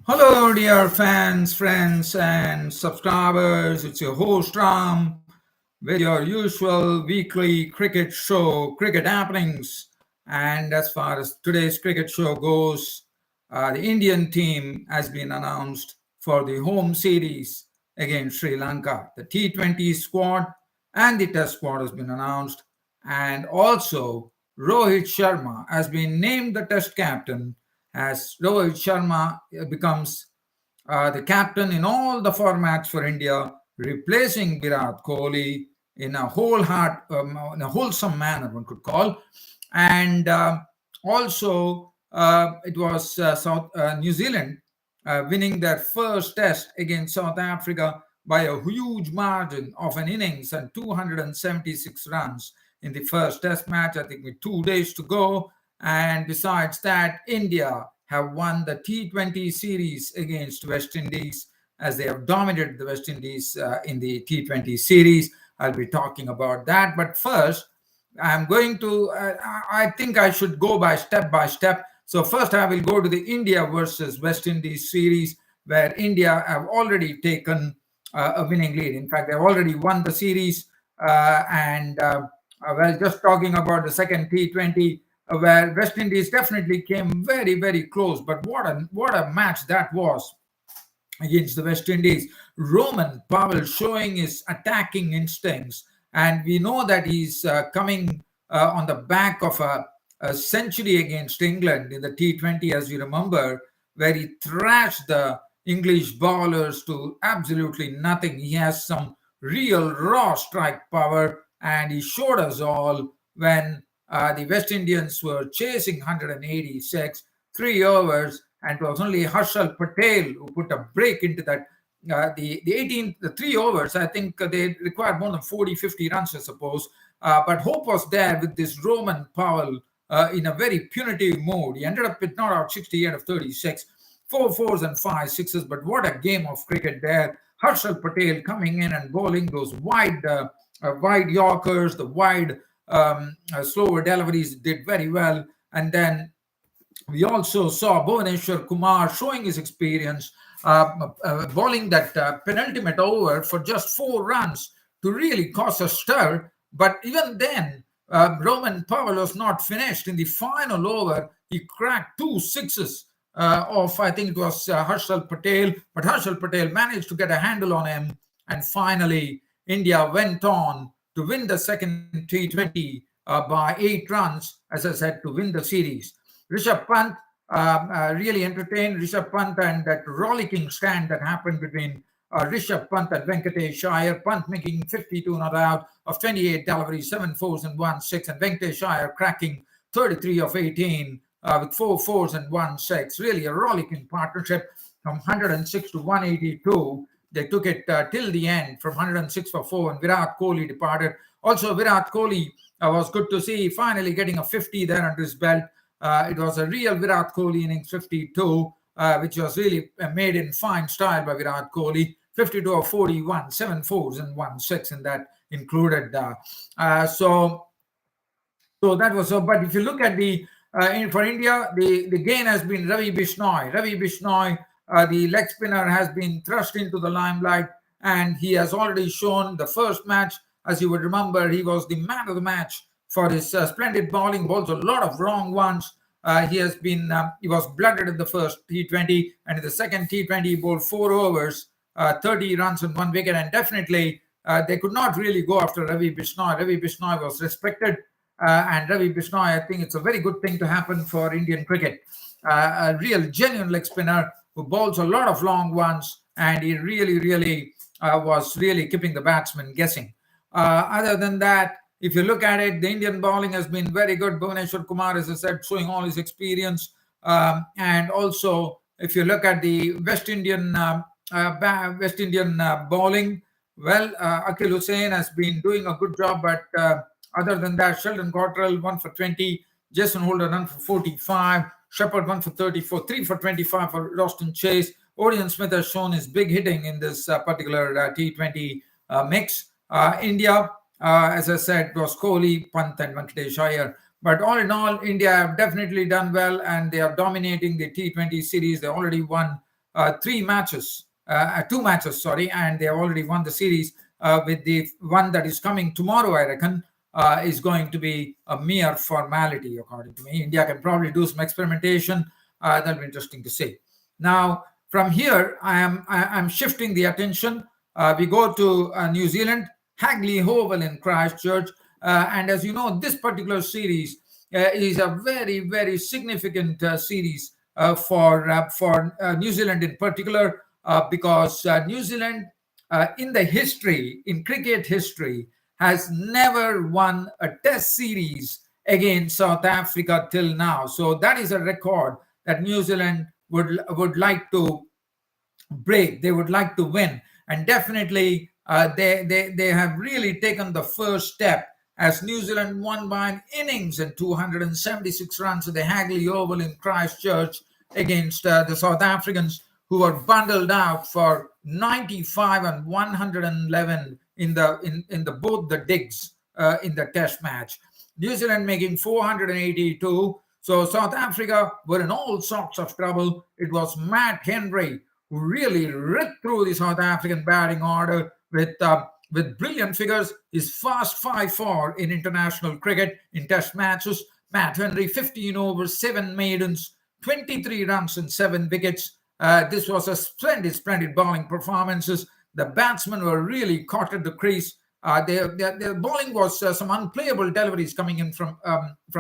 Hello, dear fans, friends, and subscribers. It's your host Ram with your usual weekly cricket show, Cricket Happenings. And as far as today's cricket show goes, the Indian team has been announced for the home series against Sri Lanka. The T20 squad and the Test squad has been announced, and also Rohit Sharma has been named the Test captain as Rohit Sharma becomes the captain in all the formats for India, replacing Virat Kohli in a in a wholesome manner, one could call. And also, it was New Zealand winning their first test against South Africa by a huge margin of an innings and 276 runs in the first test match, I think with 2 days to go. And besides that, India have won the T20 series against West Indies as they have dominated the West Indies in the T20 series. I'll be talking about that. But first, I'm going to, I think I should go by step. So first I will go to the India versus West Indies series where India have already taken a winning lead. In fact, they've already won the series. Well, just talking about the second T20, where West Indies definitely came very, very close. But what a match that was against the West Indies. Roman Powell showing his attacking instincts, and we know that he's coming on the back of a century against England in the T20, as you remember, where he thrashed the English bowlers to absolutely nothing. He has some real raw strike power, and he showed us all when the West Indians were chasing 186, 3 overs, and it was only Harshal Patel who put a break into that. The 3 overs, I think they required more than 40, 50 runs, I suppose. But hope was there with this Roman Powell in a very punitive mode. He ended up with not out 68 of 36, 4 4s and 5 6s. But what a game of cricket there. Harshal Patel coming in and bowling those wide Yorkers, the wide slower deliveries did very well. And then we also saw Bhuvaneshwar Kumar showing his experience, bowling that penultimate over for just 4 runs to really cause a stir. But even then, Roman Powell was not finished. In the final over, he cracked 2 6s of, I think it was Harshal Patel, but Harshal Patel managed to get a handle on him. And finally, India went on to win the second T20 by 8 runs, as I said, to win the series. Rishabh Pant really entertained. Rishabh Pant and that rollicking stand that happened between Rishabh Pant and Venkatesh Iyer. Pant making 52 not out of 28 deliveries, 7 4s and 1 6, and Venkatesh Iyer cracking 33 of 18 with 4 4s and 1 6. Really a rollicking partnership from 106 to 182. They took it till the end from 106 for 4, and Virat Kohli departed. Also, Virat Kohli was good to see finally getting a 50 there under his belt. It was a real Virat Kohli innings, 52, which was really made in fine style by Virat Kohli. 52 of 41, 7 4s and 1 6, and that included. So that was so. But if you look at for India, the gain has been Ravi Bishnoi. Ravi Bishnoi, the leg spinner, has been thrust into the limelight, and he has already shown the first match. As you would remember, he was the man of the match for his splendid bowling, bowls a lot of long ones. He was blooded in the first T20, and in the second T20 he bowled 4 overs, 30 runs and 1 wicket, and definitely they could not really go after Ravi Bishnoi. Ravi Bishnoi was respected, and Ravi Bishnoi, I think it's a very good thing to happen for Indian cricket. A real genuine leg spinner who bowls a lot of long ones, and he really was really keeping the batsmen guessing. Other than that, if you look at it, the Indian bowling has been very good. Bhuvaneshwar Kumar, as I said, showing all his experience. And also, if you look at the West Indian bowling, well, Akhil Hussain has been doing a good job. But other than that, Sheldon Cottrell 1 for 20, Jason Holder 1 for 45, Shepherd 1 for 34, 3 for 25 for Roston Chase. Orion Smith has shown his big hitting in this particular T20 mix. India, as I said, was Kohli, Pant, and Venkatesh Iyer. But all in all, India have definitely done well, and they are dominating the T20 series. They already won two matches, sorry, and they have already won the series. With the one that is coming tomorrow, I reckon, is going to be a mere formality, according to me. India can probably do some experimentation. That'll be interesting to see. Now, from here, I'm shifting the attention. We go to New Zealand, Hagley Oval in Christchurch, and as you know, this particular series is a very, very significant series for New Zealand in particular, because New Zealand, in cricket history, has never won a Test series against South Africa till now. So that is a record that New Zealand would like to break. They would like to win, and definitely they have really taken the first step, as New Zealand won by an innings and 276 runs at the Hagley Oval in Christchurch against the South Africans, who were bundled out for 95 and 111 in the both the digs in the Test match. New Zealand making 482. So South Africa were in all sorts of trouble. It was Matt Henry who really ripped through the South African batting order with brilliant figures. His fast 5-4 in international cricket in Test matches. Matt Henry, 15 overs, 7 maidens, 23 runs and 7 wickets. This was a splendid bowling performances. The batsmen were really caught at the crease. Their bowling was some unplayable deliveries coming in from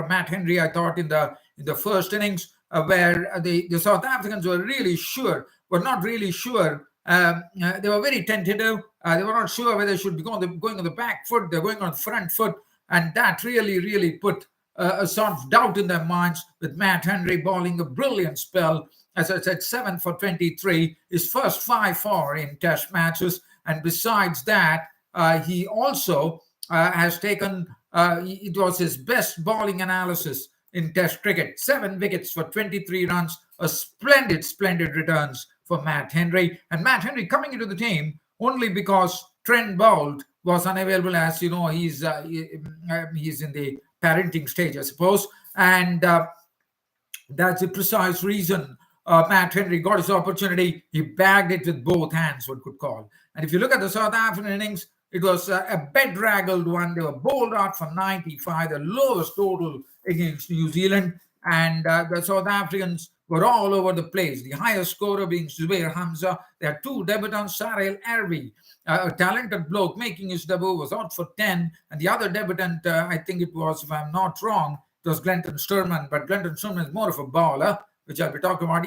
Matt Henry, I thought, in the first innings, where the South Africans were not really sure. They were very tentative. They were not sure whether they should be going on the back foot. They're going on the front foot, and that really put a sort of doubt in their minds, with Matt Henry bowling a brilliant spell. As I said, 7 for 23, his first 5-4 in Test matches. And besides that, he also has taken, it was his best bowling analysis in Test cricket. 7 wickets for 23 runs, a splendid returns for Matt Henry. And Matt Henry coming into the team only because Trent Boult was unavailable. As you know, he's in the parenting stage, I suppose. And that's the precise reason Matt Henry got his opportunity. He bagged it with both hands, one could call. And if you look at the South African innings, it was a bedraggled one. They were bowled out for 95, the lowest total against New Zealand. And the South Africans were all over the place. The highest scorer being Zubair Hamza. There are 2 debutants, Sarel Erwi, a talented bloke making his debut, was out for 10. And the other debutant, I think it was, if I'm not wrong, it was Glenton Sturman. But Glenton Sturman is more of a bowler, which I'll be talking about.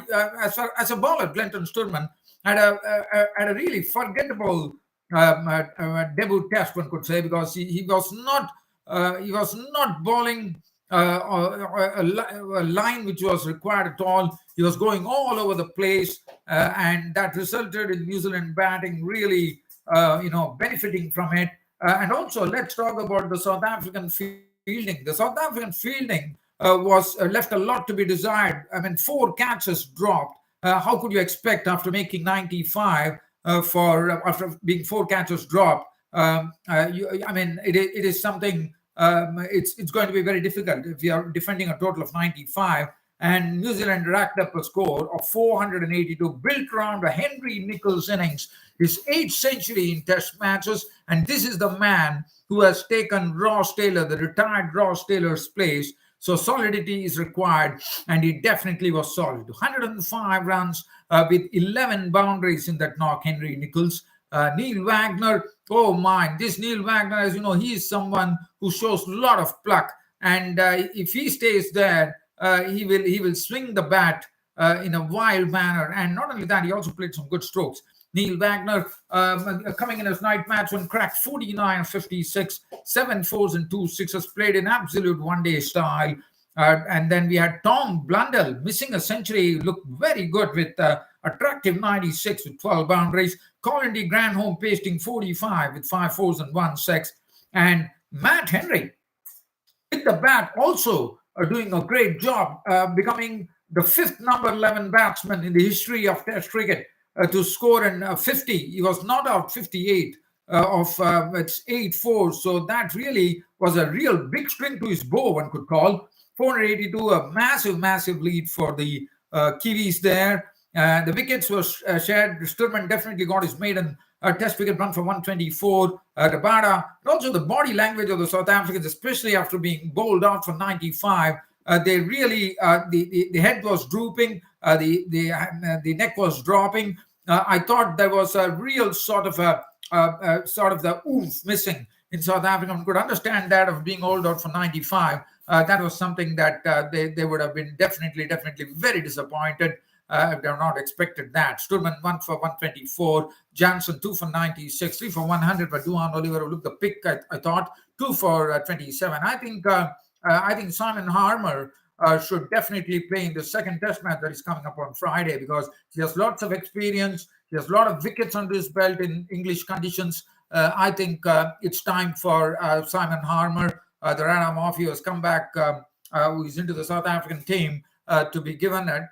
As a bowler, Glenton Sturman had a really forgettable debut Test, one could say, because he was not bowling a line which was required at all. He was going all over the place, and that resulted in New Zealand batting really benefiting from it. And also, let's talk about the South African fielding. The South African fielding was left a lot to be desired. I mean, 4 catches dropped. How could you expect, after making 95, after being 4 catches dropped? It is something. It's going to be very difficult if you are defending a total of 95. And New Zealand racked up a score of 482, built around a Henry Nicholls innings, his 8th century in Test matches. And this is the man who has taken Ross Taylor, the retired Ross Taylor's place. So solidity is required, and he definitely was solid. 105 runs with 11 boundaries in that knock, Henry Nicholls. Neil Wagner, oh my, this Neil Wagner, as you know, he is someone who shows a lot of pluck. And if he stays there, he will swing the bat in a wild manner. And not only that, he also played some good strokes. Neil Wagner coming in his night match when cracked 49 56, 7 fours and 2 sixes, played in absolute one-day style. And then we had Tom Blundell missing a century, looked very good with attractive 96 with 12 boundaries. Colin de Granholm pasting 45 with 5 fours and 1 6. And Matt Henry with the bat also doing a great job, becoming the 5th number 11 batsman in the history of Test cricket to score in 50. He was not out 58 it's 8 fours. So that really was a real big string to his bow, one could call. 482, a massive lead for the Kiwis there. The wickets were shared. Sturman definitely got his maiden test wicket run for 124. Rabada, and also the body language of the South Africans, especially after being bowled out for 95. They really the head was drooping, the neck was dropping. I thought there was a real sort of the oomph missing in South Africa. One could understand that of being old out for 95. That was something that they would have been definitely very disappointed if they were not expected that. Sturman 1 for 124, Jansen 2 for 96, 3 for 100, but Duhan Oliver looked the pick, I thought, 2 for 27. I think Simon Harmer should definitely play in the second test match that is coming up on Friday, because he has lots of experience. He has a lot of wickets under his belt in English conditions. I think it's time for Simon Harmer, the Rana Mafia, has come back, who is into the South African team, to be given a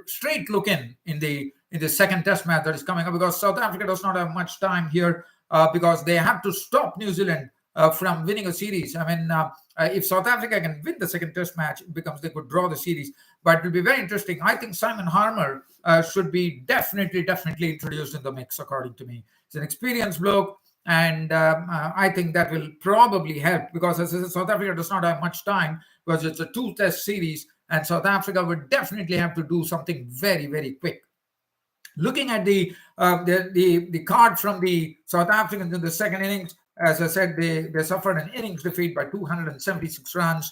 straight look in the second test match that is coming up, because South Africa does not have much time here, because they have to stop New Zealand from winning a series. I mean, if South Africa can win the second test match, it becomes they could draw the series. But it will be very interesting. I think Simon Harmer should be definitely introduced in the mix, according to me. He's an experienced bloke, and I think that will probably help, because as I said, South Africa does not have much time, because it's a two-test series, and South Africa would definitely have to do something very quick. Looking at the card from the South Africans in the second innings, as I said, they suffered an innings defeat by 276 runs.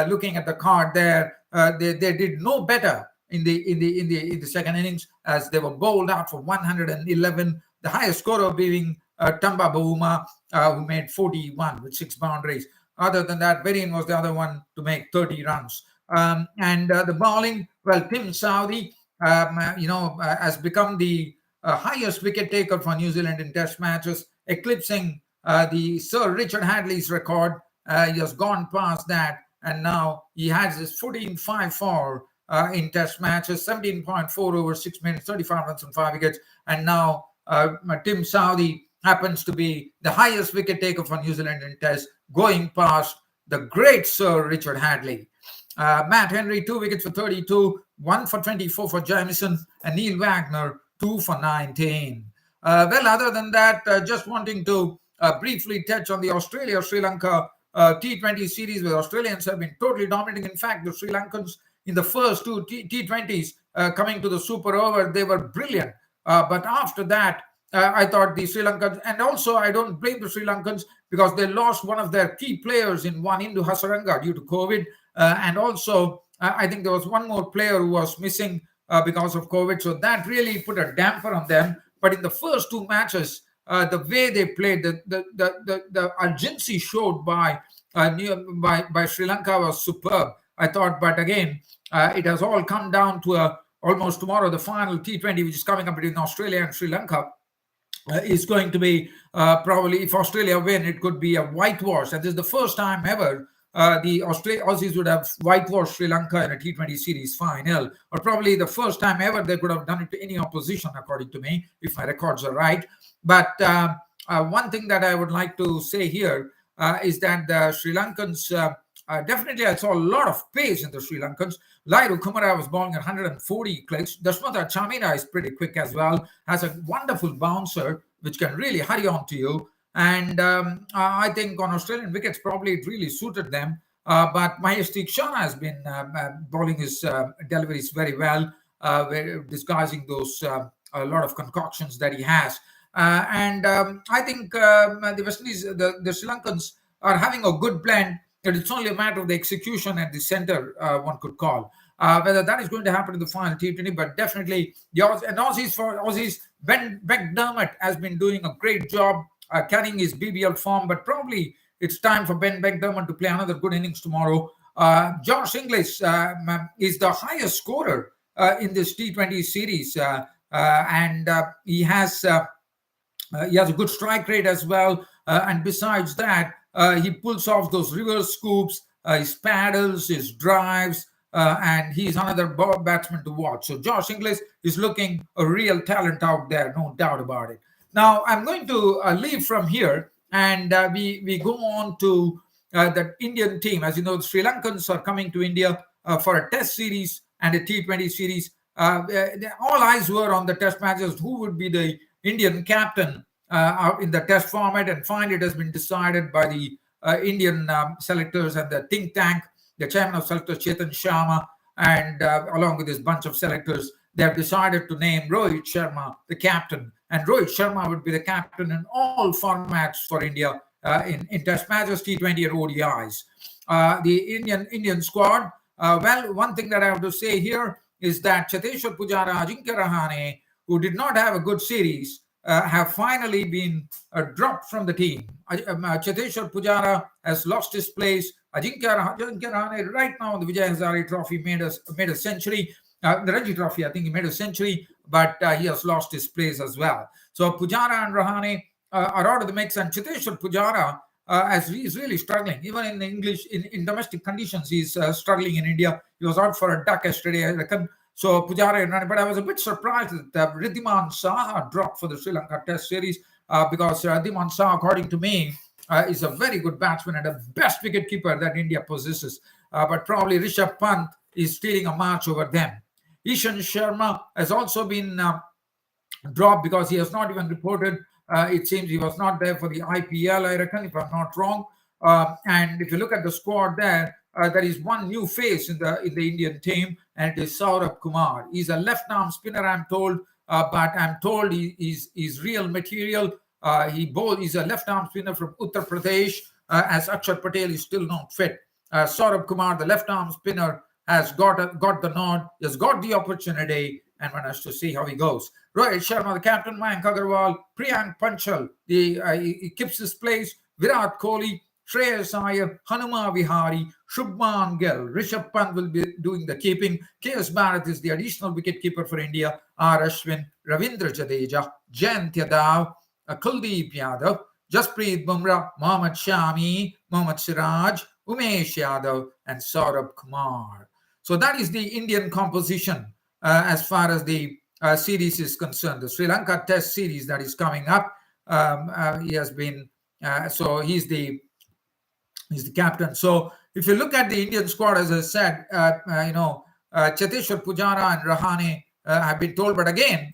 Looking at the card there, they did no better in the second innings, as they were bowled out for 111. The highest scorer being Tamba Bavuma, who made 41 with 6 boundaries. Other than that, Varian was the other one to make 30 runs. And the bowling, well, Tim Southee, has become the highest wicket taker for New Zealand in test matches, eclipsing the Sir Richard Hadley's record. He has gone past that, and now he has his 14.54 in test matches, 17.4 over 6 minutes, 35 runs and 5 wickets. And now Tim Southee happens to be the highest wicket taker for New Zealand in test, going past the great Sir Richard Hadley. Matt Henry, 2 wickets for 32, 1 for 24 for Jamieson, and Neil Wagner, 2 for 19. Well, other than that, just wanting to briefly touch on the Australia-Sri Lanka T20 series, where Australians have been totally dominating. In fact, the Sri Lankans in the first two T20s coming to the super over, they were brilliant. But after that, I thought the Sri Lankans, and also I don't blame the Sri Lankans, because they lost one of their key players in one Indu Hasaranga due to COVID. And also, I think there was one more player who was missing because of COVID. So that really put a damper on them. But in the first 2 matches, the way they played, the urgency showed by Sri Lanka was superb, I thought. But again, it has all come down to almost tomorrow, the final T20, which is coming up between Australia and Sri Lanka. Is going to be probably, if Australia win, it could be a whitewash. And this is the first time ever the Aussies would have whitewashed Sri Lanka in a T20 series final, or probably the first time ever they could have done it to any opposition, according to me, if my records are right. But one thing that I would like to say here is that the Sri Lankans, definitely I saw a lot of pace in the Sri Lankans. Lairu Kumara was bowling at 140 clicks. Dashmata Chamina is pretty quick as well, has a wonderful bouncer, which can really hurry on to you. And I think on Australian wickets, probably it really suited them. But Mahesh Theekshana has been bowling his deliveries very well, disguising those a lot of concoctions that he has. I think the West Indies, the Sri Lankans are having a good blend. It's only a matter of the execution at the center, one could call. Whether that is going to happen in the final T20, but definitely the Aussies, Ben McDermott has been doing a great job carrying his BBL form, but probably it's time for Ben McDermott to play another good innings tomorrow. Josh Inglis is the highest scorer in this T20 series, and he has a good strike rate as well. And besides that, he pulls off those reverse scoops, his paddles, his drives, and he's another batsman to watch. So Josh Inglis is looking a real talent out there, no doubt about it. Now, I'm going to leave from here, and we go on to the Indian team. As you know, the Sri Lankans are coming to India for a test series and a T20 series. all eyes were on the test matches. Who would be the Indian captain in the test format? And finally, it has been decided by the Indian selectors and the think tank, the chairman of selectors, Chetan Sharma, and along with this bunch of selectors, they have decided to name Rohit Sharma the captain. And Rohit Sharma would be the captain in all formats for India in test matches, T20 and ODIs. The Indian squad, well, one thing that I have to say here is that Cheteshwar Pujara, Ajinkya Rahane, who did not have a good series, have finally been dropped from the team. Cheteshwar Pujara has lost his place. Ajinkya Rahane right now in the Vijay Hazare Trophy made a century. The Ranji Trophy, I think he made a century, but he has lost his place as well. So Pujara and Rahane are out of the mix, and Cheteshwar Pujara, as he is really struggling, even in English, in domestic conditions, he's struggling in India. He was out for a duck yesterday, I reckon. So Pujara and Rahane, but I was a bit surprised that Riddhiman Saha dropped for the Sri Lanka Test series because Riddhiman Saha, according to me, is a very good batsman and the best wicket keeper that India possesses. But probably Rishabh Pant is stealing a march over them. Ishan Sharma has also been dropped because he has not even reported. It seems he was not there for the IPL, I reckon, if I'm not wrong. And if you look at the squad there is one new face in the Indian team, and it is Saurabh Kumar. He's a left-arm spinner, I'm told, but I'm told he's real material. He's a left-arm spinner from Uttar Pradesh, as Akshar Patel is still not fit. Saurabh Kumar, the left-arm spinner, has got the nod, he has got the opportunity, and one has to see how he goes. Rohit Sharma, the captain, Mayank Agarwal, Priyank Panchal, he keeps his place. Virat Kohli, Shreyas Iyer, Hanuma Vihari, Shubman Gill, Rishabh Pant will be doing the keeping. KS Bharat is the additional wicketkeeper for India. R. Ashwin, Ravindra Jadeja, Jayant Yadav, Kuldeep Yadav, Jasprit Bumrah, Mohammad Shami, Mohammad Siraj, Umesh Yadav, and Saurabh Kumar. So that is the Indian composition as far as the series is concerned. The Sri Lanka Test series that is coming up. He has been so he's the captain. So if you look at the Indian squad, as I said, Cheteshwar Pujara and Rahane have been told, but again,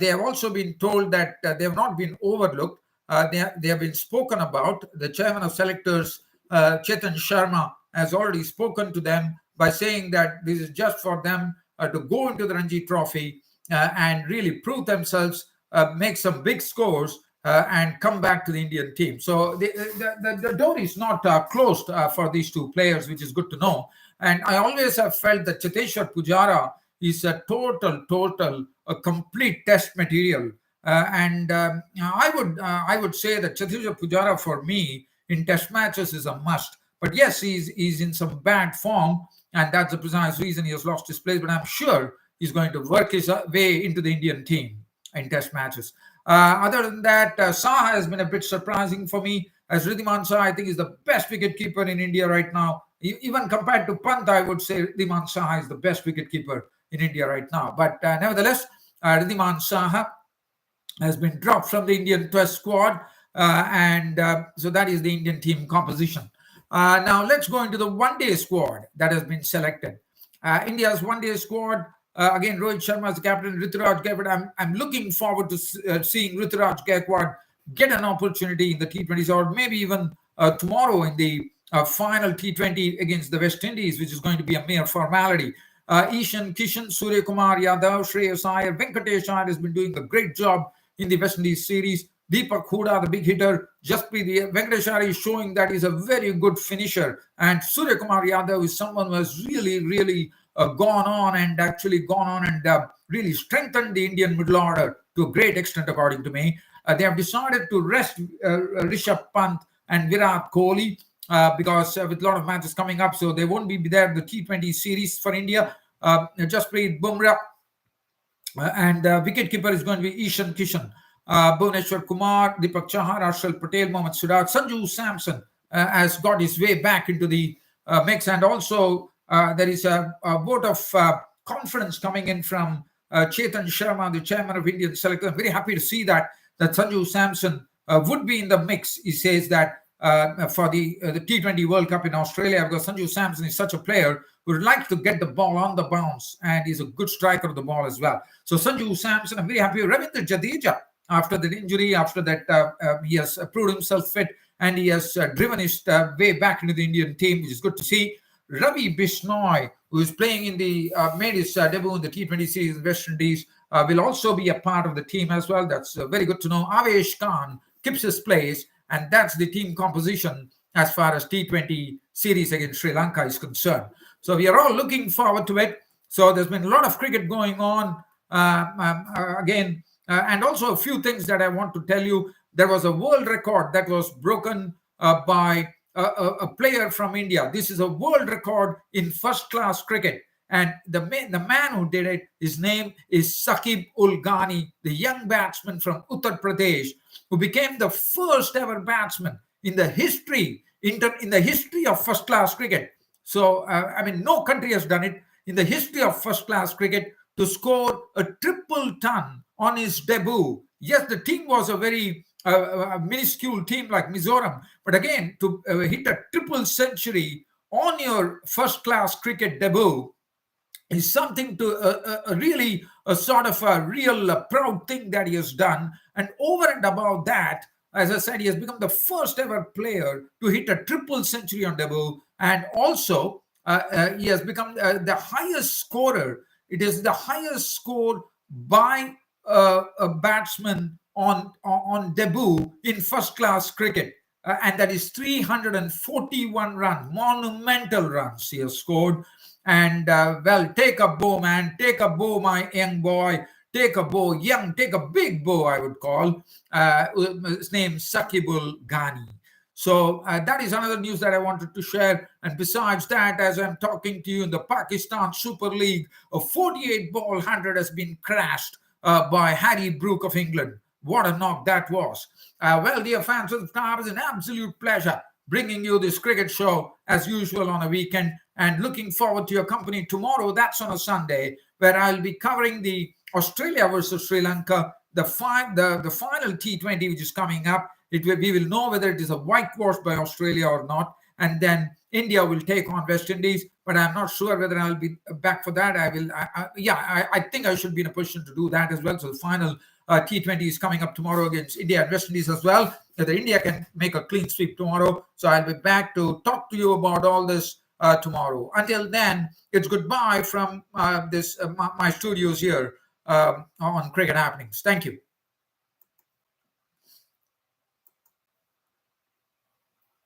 they have also been told that they have not been overlooked. They have been spoken about. The chairman of selectors, Chetan Sharma, has already spoken to them by saying that this is just for them to go into the Ranji Trophy and really prove themselves, make some big scores, and come back to the Indian team. So the door is not closed for these two players, which is good to know. And I always have felt that Cheteshwar Pujara is a a complete test material. I would say that Cheteshwar Pujara for me in test matches is a must. But yes, he's in some bad form, and that's the precise reason he has lost his place. But I'm sure he's going to work his way into the Indian team in test matches. Other than that, Saha has been a bit surprising for me. As Riddhiman Saha, I think, is the best wicketkeeper in India right now. Even compared to Pant, I would say Riddhiman Saha is the best wicketkeeper in India right now. But nevertheless, Riddhiman Saha has been dropped from the Indian Test squad. So that is the Indian team composition. Now let's go into the one-day squad that has been selected. India's one-day squad, again, Rohit Sharma as the captain, Ruturaj Gaikwad. I'm looking forward to seeing Ruturaj Gaikwad get an opportunity in the T20s, or maybe even tomorrow in the final T20 against the West Indies, which is going to be a mere formality. Ishan Kishan, Surya Kumar Yadav, Shreyas Iyer, Venkatesh Iyer has been doing a great job in the West Indies series. Deepak Hooda, the big hitter, Venkatesh Iyer is showing that he's a very good finisher. And Surya Kumar Yadav is someone who has really gone on and really strengthened the Indian middle order to a great extent, according to me. They have decided to rest Rishabh Pant and Virat Kohli because with a lot of matches coming up, so they won't be there in the T20 series for India. Jasprit Bumrah and wicketkeeper is going to be Ishan Kishan. Bhuvneshwar Kumar, Deepak Chahar, Harshal Patel, Mohammad Siraj, Sanju Samson has got his way back into the mix. And also there is a vote of confidence coming in from Chetan Sharma, the chairman of Indian selectors. I'm very happy to see that Sanju Samson would be in the mix. He says that for the T20 World Cup in Australia, because Sanju Samson is such a player who likes to get the ball on the bounce, and he's a good striker of the ball as well. So Sanju Samson, I'm very happy. Ravindra Jadeja, after that injury, after that, he has proved himself fit, and he has driven his way back into the Indian team, which is good to see. Ravi Bishnoi, who is playing in the made his debut in the T20 series in West Indies, will also be a part of the team as well. That's very good to know. Avesh Khan keeps his place, and that's the team composition as far as T20 series against Sri Lanka is concerned. So we are all looking forward to it. So there's been a lot of cricket going on again. And also a few things that I want to tell you. There was a world record that was broken by a player from India. This is a world record in first-class cricket. And the man who did it, his name is Saqib ul Ghani, the young batsman from Uttar Pradesh, who became the first ever batsman in the history of first-class cricket. So, no country has done it in the history of first-class cricket to score a triple ton on his debut. Yes, the team was a very minuscule team like Mizoram, but again, to hit a triple century on your first-class cricket debut is something to really a sort of a real proud thing that he has done. And over and above that, as I said, he has become the first ever player to hit a triple century on debut, and also he has become the highest scorer. It is the highest score by a batsman on debut in first class cricket, and that is 341 runs, monumental runs he has scored. And take a bow, man, take a bow, my young boy, take a bow, take a big bow, I would call. His name Saqibul Ghani. So that is another news that I wanted to share. And besides that, as I'm talking to you, in the Pakistan Super League, a 48-ball 100 has been crashed by Harry Brook of England. What a knock that was. Dear fans of the Star, it's an absolute pleasure bringing you this cricket show as usual on a weekend, and looking forward to your company tomorrow. That's on a Sunday, where I'll be covering the Australia versus Sri Lanka, the final T20, which is coming up. We will know whether it is a whitewash by Australia or not, and then India will take on West Indies. But I'm not sure whether I'll be back for that. I think I should be in a position to do that as well. So the final T20 is coming up tomorrow against India and West Indies as well. Whether India can make a clean sweep tomorrow. So I'll be back to talk to you about all this tomorrow. Until then, it's goodbye from my studios here on Cricket Happenings. Thank you.